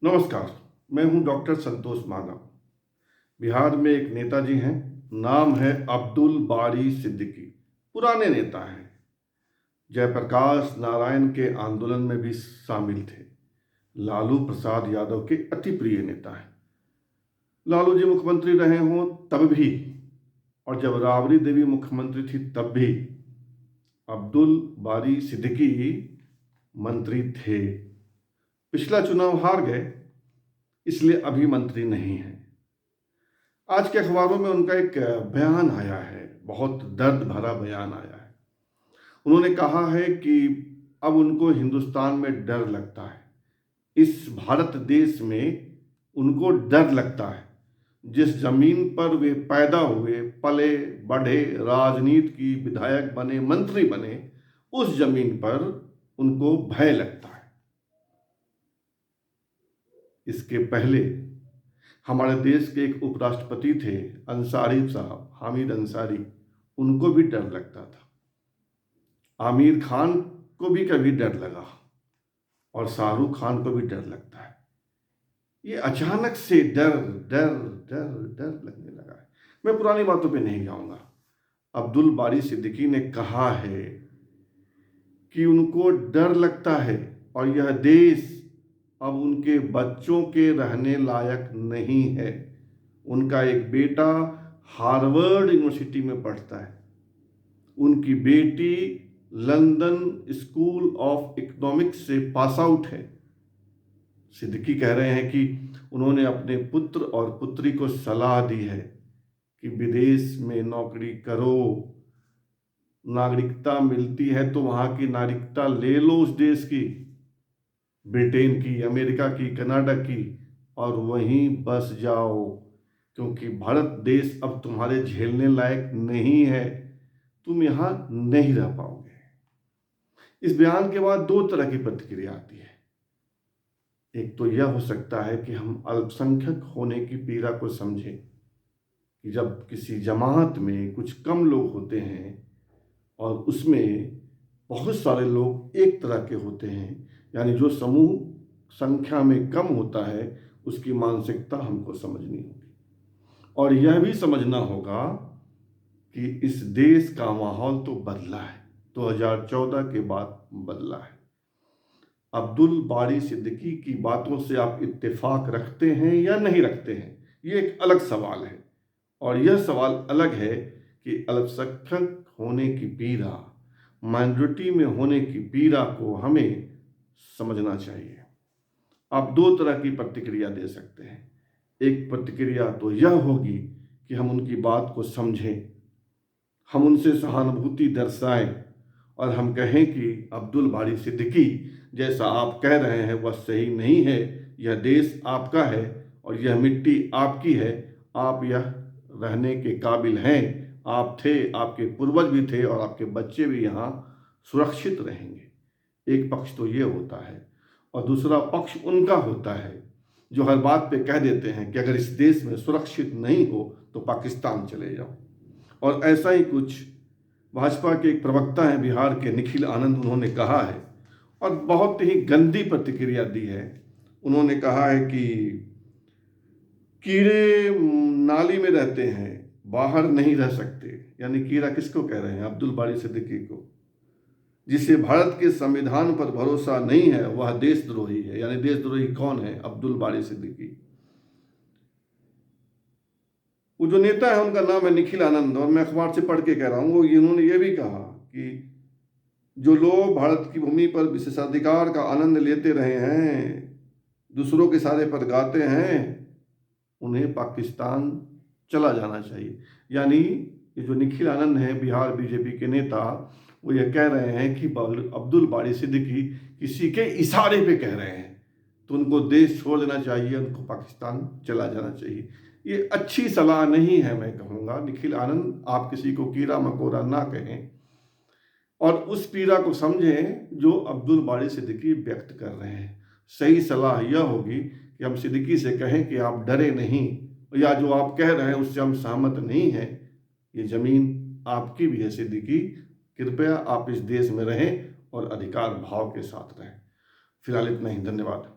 नमस्कार, मैं हूं डॉक्टर संतोष मानव। बिहार में एक नेताजी हैं, नाम है अब्दुल बारी सिद्दीकी। पुराने नेता हैं, जयप्रकाश नारायण के आंदोलन में भी शामिल थे। लालू प्रसाद यादव के अति प्रिय नेता हैं। लालू जी मुख्यमंत्री रहे हों तब भी, और जब राबड़ी देवी मुख्यमंत्री थी तब भी अब्दुल बारी सिद्दीकी मंत्री थे। पिछला चुनाव हार गए, इसलिए अभी मंत्री नहीं है। आज के अखबारों में उनका एक बयान आया है, बहुत दर्द भरा बयान आया है। उन्होंने कहा है कि अब उनको हिंदुस्तान में डर लगता है, इस भारत देश में उनको डर लगता है। जिस जमीन पर वे पैदा हुए, पले बढ़े, राजनीति की विधायक बने, मंत्री बने, उस जमीन पर उनको भय लगता है। इसके पहले हमारे देश के एक उपराष्ट्रपति थे अंसारी साहब, हामिद अंसारी, उनको भी डर लगता था। आमिर खान को भी कभी डर लगा और शाहरुख खान को भी डर लगता है। ये अचानक से डर डर डर डर लगने लगा है। मैं पुरानी बातों पे नहीं जाऊंगा। अब्दुल बारी सिद्दीकी ने कहा है कि उनको डर लगता है और यह देश अब उनके बच्चों के रहने लायक नहीं है। उनका एक बेटा हार्वर्ड यूनिवर्सिटी में पढ़ता है, उनकी बेटी लंदन स्कूल ऑफ इकोनॉमिक्स से पास आउट है। सिद्दीकी कह रहे हैं कि उन्होंने अपने पुत्र और पुत्री को सलाह दी है कि विदेश में नौकरी करो, नागरिकता मिलती है तो वहाँ की नागरिकता ले लो, उस देश की, ब्रिटेन की, अमेरिका की, कनाडा की, और वहीं बस जाओ, क्योंकि भारत देश अब तुम्हारे झेलने लायक नहीं है, तुम यहाँ नहीं रह पाओगे। इस बयान के बाद दो तरह की प्रतिक्रिया आती है। एक तो यह हो सकता है कि हम अल्पसंख्यक होने की पीड़ा को समझें कि जब किसी जमात में कुछ कम लोग होते हैं और उसमें बहुत सारे लोग एक तरह के होते हैं, यानी जो समूह संख्या में कम होता है, उसकी मानसिकता हमको समझनी होगी। और यह भी समझना होगा कि इस देश का माहौल तो बदला है, 2014 के बाद बदला है। अब्दुल बारी सिद्दीकी की बातों से आप इत्तेफाक रखते हैं या नहीं रखते हैं, ये एक अलग सवाल है। और यह सवाल अलग है कि अल्पसंख्यक होने की पीड़ा, माइनॉरिटी में होने की पीड़ा को हमें समझना चाहिए। आप दो तरह की प्रतिक्रिया दे सकते हैं। एक प्रतिक्रिया तो यह होगी कि हम उनकी बात को समझें, हम उनसे सहानुभूति दर्शाएं और हम कहें कि अब्दुल बारी सिद्दीकी, जैसा आप कह रहे हैं वह सही नहीं है। यह देश आपका है और यह मिट्टी आपकी है, आप यह रहने के काबिल हैं। आप थे, आपके पूर्वज भी थे और आपके बच्चे भी यहाँ सुरक्षित रहेंगे। एक पक्ष तो ये होता है, और दूसरा पक्ष उनका होता है जो हर बात पे कह देते हैं कि अगर इस देश में सुरक्षित नहीं हो तो पाकिस्तान चले जाओ। और ऐसा ही कुछ भाजपा के एक प्रवक्ता हैं बिहार के, निखिल आनंद, उन्होंने कहा है और बहुत ही गंदी प्रतिक्रिया दी है। उन्होंने कहा है कि कीड़े नाली में रहते हैं, बाहर नहीं रह सकते। यानी कीड़ा किसको कह रहे हैं? अब्दुल बारी सिद्दीकी को। जिसे भारत के संविधान पर भरोसा नहीं है वह देशद्रोही है। यानी देशद्रोही कौन है? अब्दुल बारी सिद्दीकी। वो जो नेता है उनका नाम है निखिल आनंद, और मैं अखबार से पढ़ के कह रहा हूँ। इन्होंने ये भी कहा कि जो लोग भारत की भूमि पर विशेषाधिकार का आनंद लेते रहे हैं, दूसरों के इशारे पर गाते हैं, उन्हें पाकिस्तान चला जाना चाहिए। यानी ये जो निखिल आनंद है, बिहार बीजेपी के नेता, वो ये कह रहे हैं कि अब्दुल बारी सिद्दीकी किसी के इशारे पे कह रहे हैं, तो उनको देश छोड़ देना चाहिए, उनको पाकिस्तान चला जाना चाहिए। ये अच्छी सलाह नहीं है, मैं कहूँगा। निखिल आनंद, आप किसी को कीड़ा मकोड़ा ना कहें और उस पीड़ा को समझें जो अब्दुल बारी सिद्दीकी व्यक्त कर रहे हैं। सही सलाह यह होगी कि हम सिद्दीकी से कहें कि आप डरे नहीं, या जो आप कह रहे हैं उससे हम सहमत नहीं हैं। ये ज़मीन आपकी भी है सिद्दीकी, कृपया आप इस देश में रहें और अधिकार भाव के साथ रहें। फिलहाल इतना ही, धन्यवाद।